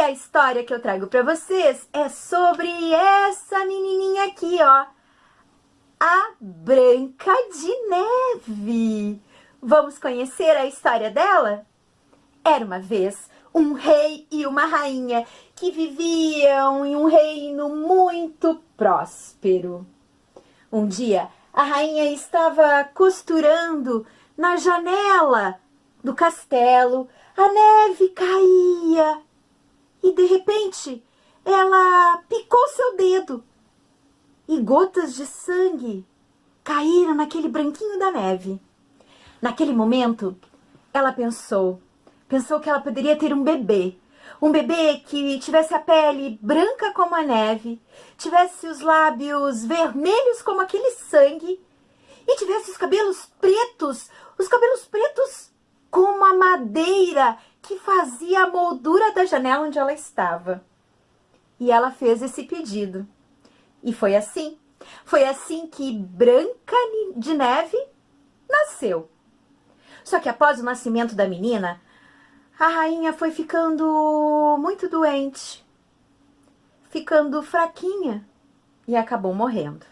a história que eu trago para vocês é sobre essa menininha aqui, ó. A Branca de Neve. Vamos conhecer a história dela? Era uma vez um rei e uma rainha que viviam em um reino muito próspero. Um dia, a rainha estava costurando na janela do castelo. A neve caía e, de repente, ela picou seu dedo e gotas de sangue caíram naquele branquinho da neve. Naquele momento, ela pensou que ela poderia ter um bebê que tivesse a pele branca como a neve, tivesse os lábios vermelhos como aquele sangue e tivesse os cabelos pretos como a madeira que fazia a moldura da janela onde ela estava. E ela fez esse pedido. E foi assim que Branca de Neve nasceu. Só que após o nascimento da menina, a rainha foi ficando muito doente, ficando fraquinha e acabou morrendo.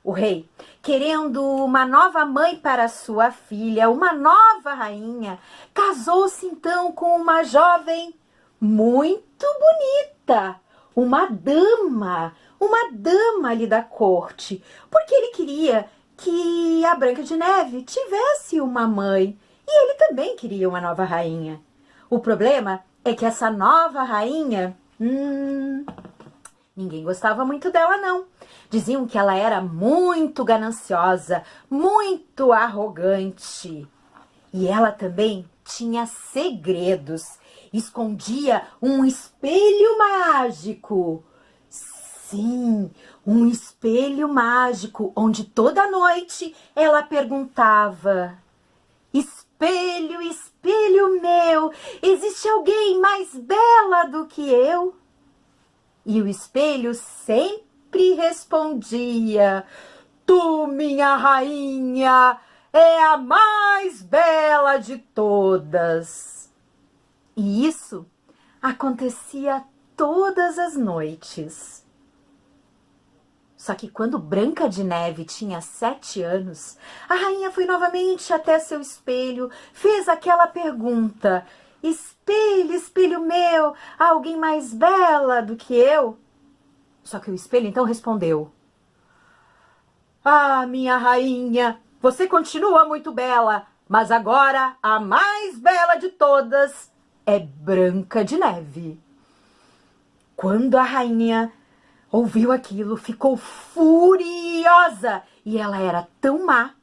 O rei, querendo uma nova mãe para sua filha, uma nova rainha, casou-se então com uma jovem muito bonita, uma dama ali da corte, porque ele queria que a Branca de Neve tivesse uma mãe e ele também queria uma nova rainha. O problema é que essa nova rainha, ninguém gostava muito dela, não. Diziam que ela era muito gananciosa, muito arrogante. E ela também tinha segredos. Escondia um espelho mágico. Sim, um espelho mágico, onde toda noite ela perguntava: espelho, espelho meu, existe alguém mais bela do que eu? E o espelho sempre respondia: tu, minha rainha, é a mais bela de todas. E isso acontecia todas as noites. Só que quando Branca de Neve tinha 7 anos, a rainha foi novamente até seu espelho, fez aquela pergunta: espelho, espelho meu, há alguém mais bela do que eu? Só que o espelho então respondeu: ah, minha rainha, você continua muito bela, mas agora a mais bela de todas é Branca de Neve. Quando a rainha ouviu aquilo, ficou furiosa e ela era tão má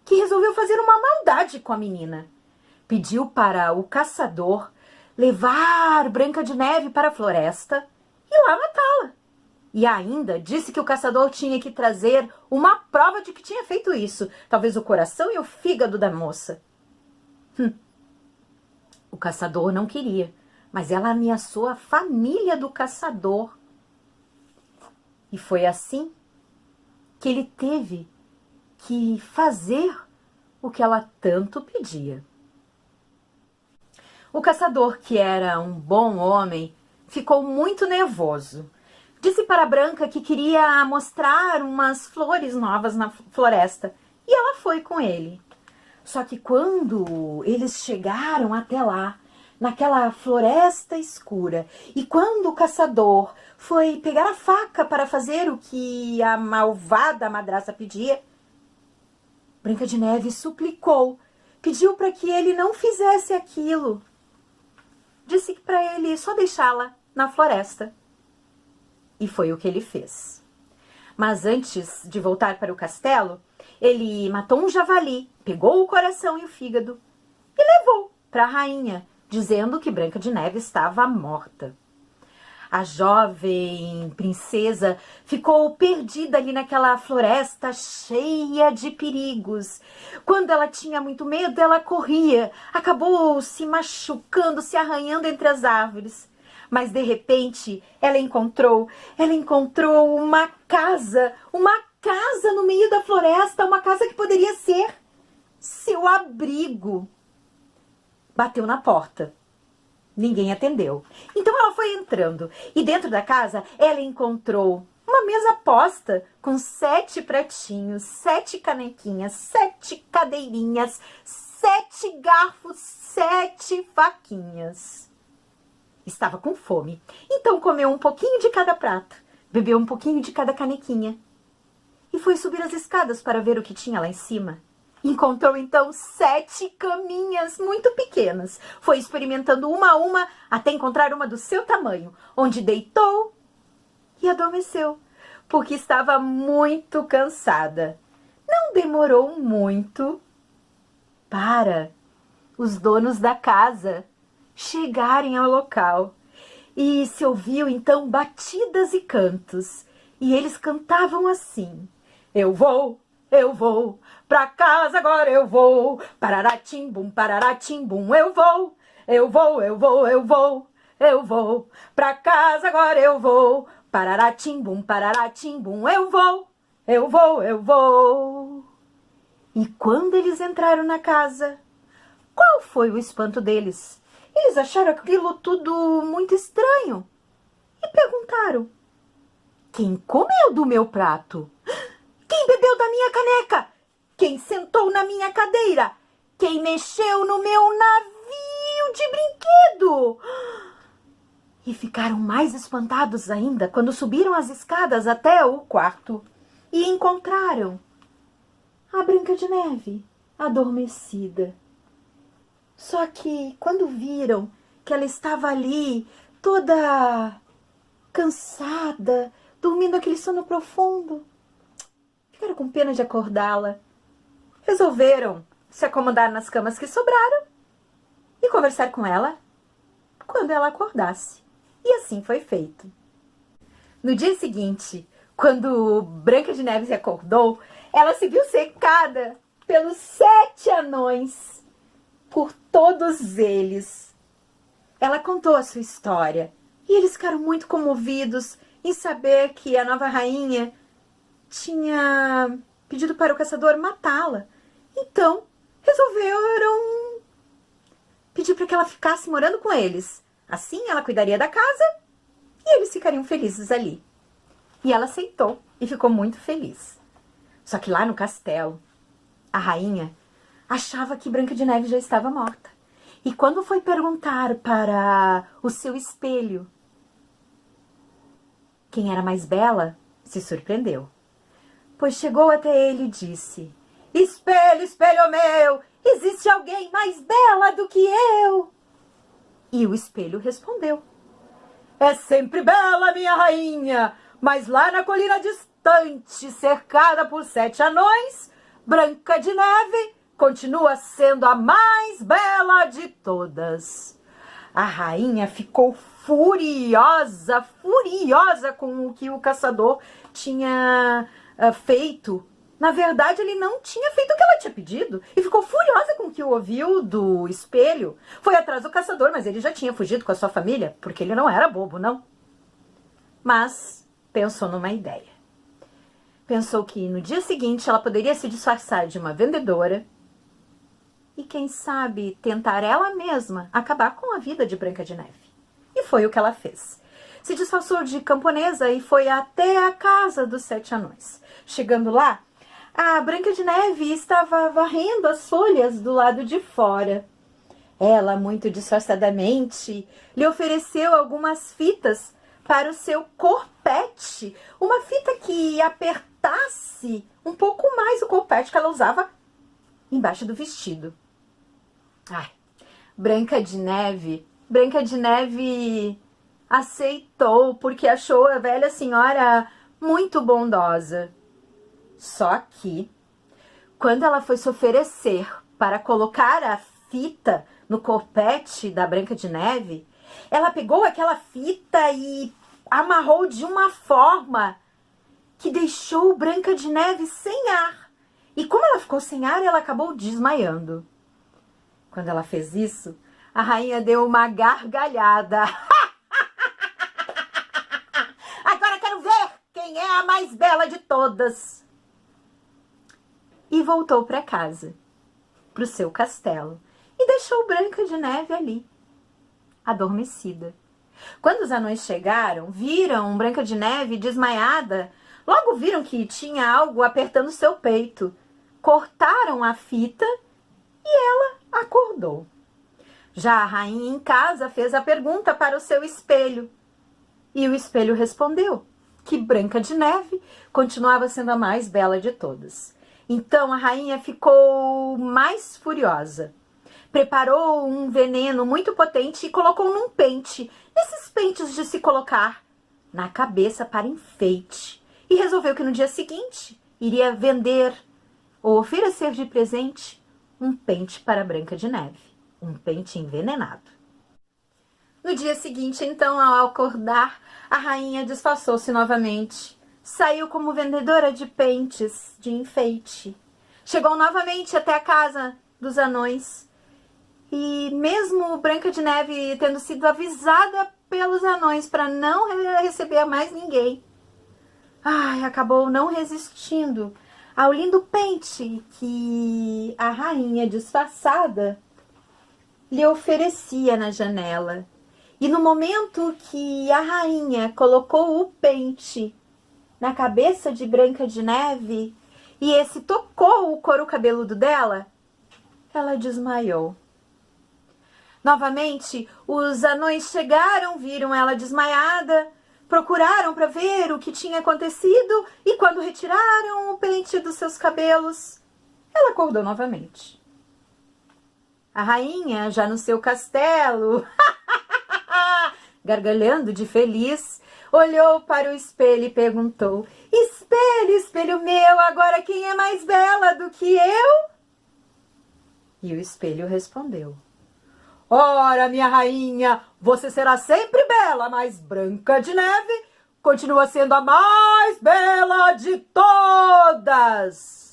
que resolveu fazer uma maldade com a menina. Pediu para o caçador levar Branca de Neve para a floresta e lá matá-la. E ainda disse que o caçador tinha que trazer uma prova de que tinha feito isso, talvez o coração e o fígado da moça. O caçador não queria, mas ela ameaçou a família do caçador. E foi assim que ele teve que fazer o que ela tanto pedia. O caçador, que era um bom homem, ficou muito nervoso. Disse para a Branca que queria mostrar umas flores novas na floresta e ela foi com ele. Só que quando eles chegaram até lá, naquela floresta escura, e quando o caçador foi pegar a faca para fazer o que a malvada madraça pedia, Branca de Neve suplicou, pediu para que ele não fizesse aquilo. Disse que para ele só deixá-la na floresta. E foi o que ele fez. Mas antes de voltar para o castelo, ele matou um javali, pegou o coração e o fígado e levou para a rainha, dizendo que Branca de Neve estava morta. A jovem princesa ficou perdida ali naquela floresta cheia de perigos. Quando ela tinha muito medo, ela corria, acabou se machucando, se arranhando entre as árvores. Mas de repente ela encontrou uma casa no meio da floresta, uma casa que poderia ser seu abrigo. Bateu na porta. Ninguém atendeu. Então ela foi entrando e dentro da casa ela encontrou uma mesa posta com 7 pratinhos, 7 canequinhas, 7 cadeirinhas, 7 garfos, 7 faquinhas. Estava com fome, então comeu um pouquinho de cada prato, bebeu um pouquinho de cada canequinha e foi subir as escadas para ver o que tinha lá em cima. Encontrou então 7 caminhas muito pequenas. Foi experimentando uma a uma até encontrar uma do seu tamanho, onde deitou e adormeceu, porque estava muito cansada. Não demorou muito para os donos da casa chegarem ao local. E se ouviu então batidas e cantos. E eles cantavam assim: eu vou, pra casa agora eu vou. Parará-tim-bum, eu vou, eu vou. Pra casa agora eu vou. Parará-tim-bum, eu vou. E quando eles entraram na casa, qual foi o espanto deles? Eles acharam aquilo tudo muito estranho e perguntaram: quem comeu do meu prato? Quem bebeu da minha caneca? Quem sentou na minha cadeira? Quem mexeu no meu navio de brinquedo? E ficaram mais espantados ainda quando subiram as escadas até o quarto e encontraram a Branca de Neve adormecida. Só que quando viram que ela estava ali, toda cansada, dormindo aquele sono profundo, ficaram com pena de acordá-la. Resolveram se acomodar nas camas que sobraram e conversar com ela quando ela acordasse. E assim foi feito. No dia seguinte, quando Branca de Neve se acordou, ela se viu cercada pelos 7 anões, por todos eles. Ela contou a sua história e eles ficaram muito comovidos em saber que a nova rainha tinha pedido para o caçador matá-la. Então, resolveram pedir para que ela ficasse morando com eles. Assim, ela cuidaria da casa e eles ficariam felizes ali. E ela aceitou e ficou muito feliz. Só que lá no castelo, a rainha achava que Branca de Neve já estava morta. E quando foi perguntar para o seu espelho quem era mais bela, se surpreendeu. Pois chegou até ele e disse: espelho, espelho meu, existe alguém mais bela do que eu? E o espelho respondeu: é sempre bela, minha rainha, mas lá na colina distante, cercada por 7 anões, Branca de Neve continua sendo a mais bela de todas. A rainha ficou furiosa com o que o caçador tinha feito. Na verdade, ele não tinha feito o que ela tinha pedido e ficou furiosa com o que ouviu do espelho. Foi atrás do caçador, mas ele já tinha fugido com a sua família, porque ele não era bobo, não. Mas pensou numa ideia. Pensou que no dia seguinte ela poderia se disfarçar de uma vendedora e, quem sabe, tentar ela mesma acabar com a vida de Branca de Neve. E foi o que ela fez. Se disfarçou de camponesa e foi até a casa dos 7 anões. Chegando lá, a Branca de Neve estava varrendo as folhas do lado de fora. Ela, muito disfarçadamente, lhe ofereceu algumas fitas para o seu corpete. Uma fita que apertasse um pouco mais o corpete que ela usava embaixo do vestido. Ai, Branca de Neve aceitou porque achou a velha senhora muito bondosa. Só que, quando ela foi se oferecer para colocar a fita no corpete da Branca de Neve, ela pegou aquela fita e amarrou de uma forma que deixou Branca de Neve sem ar. E como ela ficou sem ar, ela acabou desmaiando. Quando ela fez isso, a rainha deu uma gargalhada. Agora quero ver quem é a mais bela de todas. E voltou para casa, para o seu castelo, e deixou Branca de Neve ali, adormecida. Quando os anões chegaram, viram Branca de Neve desmaiada. Logo viram que tinha algo apertando seu peito. Cortaram a fita e ela acordou. Já a rainha em casa fez a pergunta para o seu espelho. E o espelho respondeu que Branca de Neve continuava sendo a mais bela de todas. Então a rainha ficou mais furiosa. Preparou um veneno muito potente e colocou num pente, nesses pentes de se colocar na cabeça para enfeite. E resolveu que no dia seguinte iria vender ou oferecer de presente um pente para Branca de Neve, um pente envenenado. No dia seguinte, então, ao acordar, a rainha disfarçou-se novamente. Saiu como vendedora de pentes de enfeite. Chegou novamente até a casa dos anões. E mesmo Branca de Neve tendo sido avisada pelos anões para não receber mais ninguém, acabou não resistindo ao lindo pente que a rainha disfarçada lhe oferecia na janela. E no momento que a rainha colocou o pente na cabeça de Branca de Neve e esse tocou o couro cabeludo dela, ela desmaiou. Novamente, os anões chegaram, viram ela desmaiada, procuraram para ver o que tinha acontecido e quando retiraram o pente dos seus cabelos, ela acordou novamente. A rainha, já no seu castelo, gargalhando de feliz, olhou para o espelho e perguntou: Espelho, espelho meu, agora quem é mais bela do que eu? E o espelho respondeu: Ora, minha rainha, você será sempre bela, mas Branca de Neve continua sendo a mais bela de todas.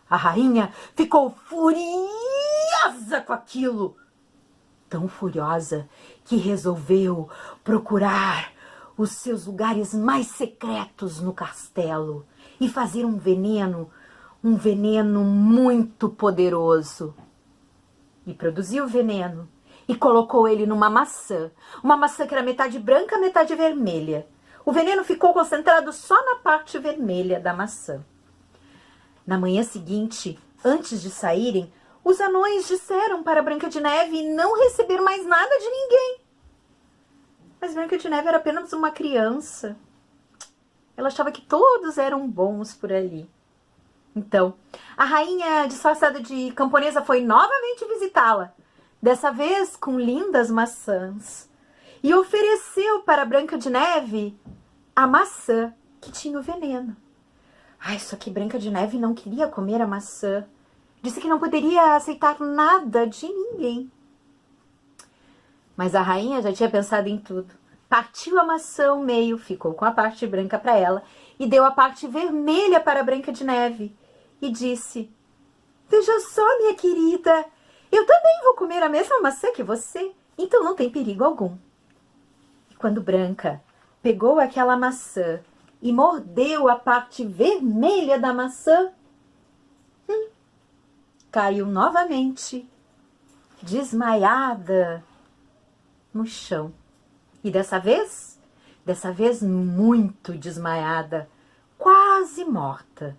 A rainha ficou furiosa com aquilo, tão furiosa que resolveu procurar os seus lugares mais secretos no castelo e fazer um veneno muito poderoso. E produziu o veneno e colocou ele numa maçã. Uma maçã que era metade branca, metade vermelha. O veneno ficou concentrado só na parte vermelha da maçã. Na manhã seguinte, antes de saírem, os anões disseram para Branca de Neve não receber mais nada de ninguém. Mas Branca de Neve era apenas uma criança. Ela achava que todos eram bons por ali. Então, a rainha disfarçada de camponesa foi novamente visitá-la, dessa vez com lindas maçãs, e ofereceu para Branca de Neve a maçã que tinha o veneno. Só que Branca de Neve não queria comer a maçã. Disse que não poderia aceitar nada de ninguém. Mas a rainha já tinha pensado em tudo. Partiu a maçã ao meio, ficou com a parte branca para ela e deu a parte vermelha para Branca de Neve. E disse: Veja só, minha querida, eu também vou comer a mesma maçã que você, então não tem perigo algum. E quando Branca pegou aquela maçã e mordeu a parte vermelha da maçã, caiu novamente, desmaiada, no chão. E dessa vez muito desmaiada, quase morta.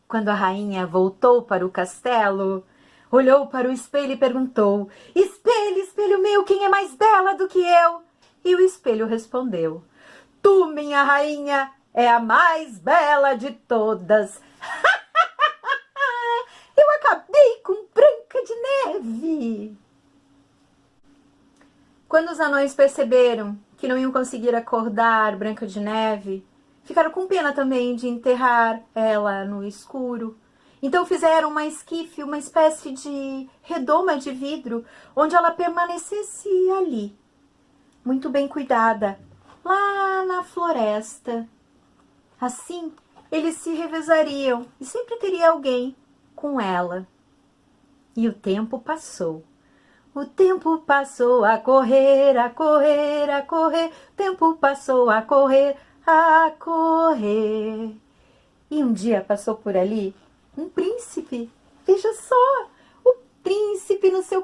Quando a rainha voltou para o castelo, olhou para o espelho e perguntou: Espelho, espelho meu, quem é mais bela do que eu? E o espelho respondeu: Tu, minha rainha, é a mais bela de todas. Eu acabei com Branca de Neve. Quando os anões perceberam que não iam conseguir acordar Branca de Neve, ficaram com pena também de enterrar ela no escuro. Então fizeram uma esquife, uma espécie de redoma de vidro, onde ela permanecesse ali, muito bem cuidada, lá na floresta. Assim, eles se revezariam e sempre teria alguém com ela. E o tempo passou. O tempo passou a correr, a correr, a correr. O tempo passou a correr, a correr. E um dia passou por ali um príncipe. Veja só, o príncipe no seu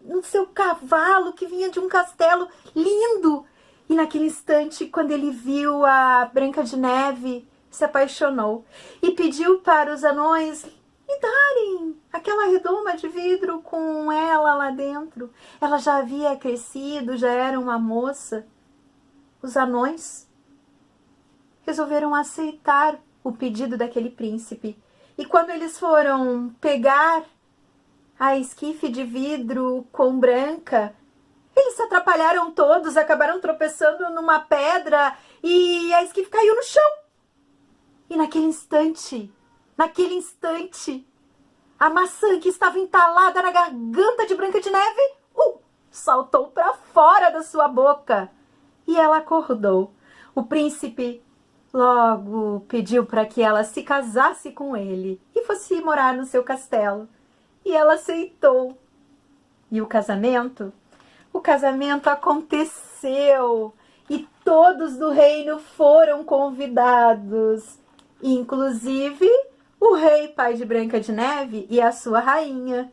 no seu cavalo que vinha de um castelo lindo. E naquele instante, quando ele viu a Branca de Neve, se apaixonou e pediu para os anões lhe darem aquela redoma de vidro com ela lá dentro. Ela já havia crescido, já era uma moça. Os anões resolveram aceitar o pedido daquele príncipe. E quando eles foram pegar a esquife de vidro com Branca, eles se atrapalharam todos, acabaram tropeçando numa pedra e a esquife caiu no chão. E naquele instante, a maçã que estava entalada na garganta de Branca de Neve, saltou para fora da sua boca. E ela acordou. O príncipe logo pediu para que ela se casasse com ele e fosse morar no seu castelo. E ela aceitou. E o casamento? O casamento aconteceu. E todos do reino foram convidados. Inclusive o rei, pai de Branca de Neve, e a sua rainha.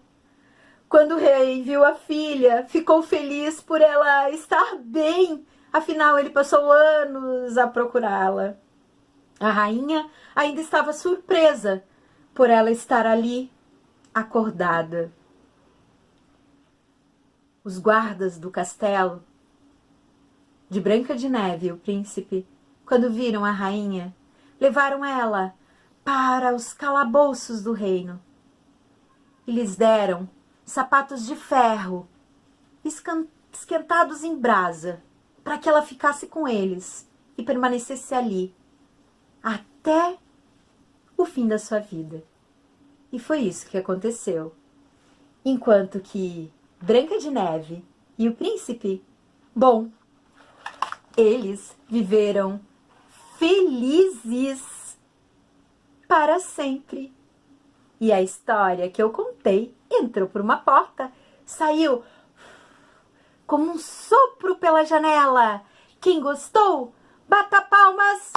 Quando o rei viu a filha, ficou feliz por ela estar bem. Afinal, ele passou anos a procurá-la. A rainha ainda estava surpresa por ela estar ali, acordada. Os guardas do castelo de Branca de Neve e o príncipe, quando viram a rainha, levaram ela para os calabouços do reino e lhes deram sapatos de ferro esquentados em brasa para que ela ficasse com eles e permanecesse ali até o fim da sua vida. E foi isso que aconteceu. Enquanto que Branca de Neve e o príncipe, bom, eles viveram felizes para sempre. E a história que eu contei entrou por uma porta, saiu como um sopro pela janela. Quem gostou, bata palmas.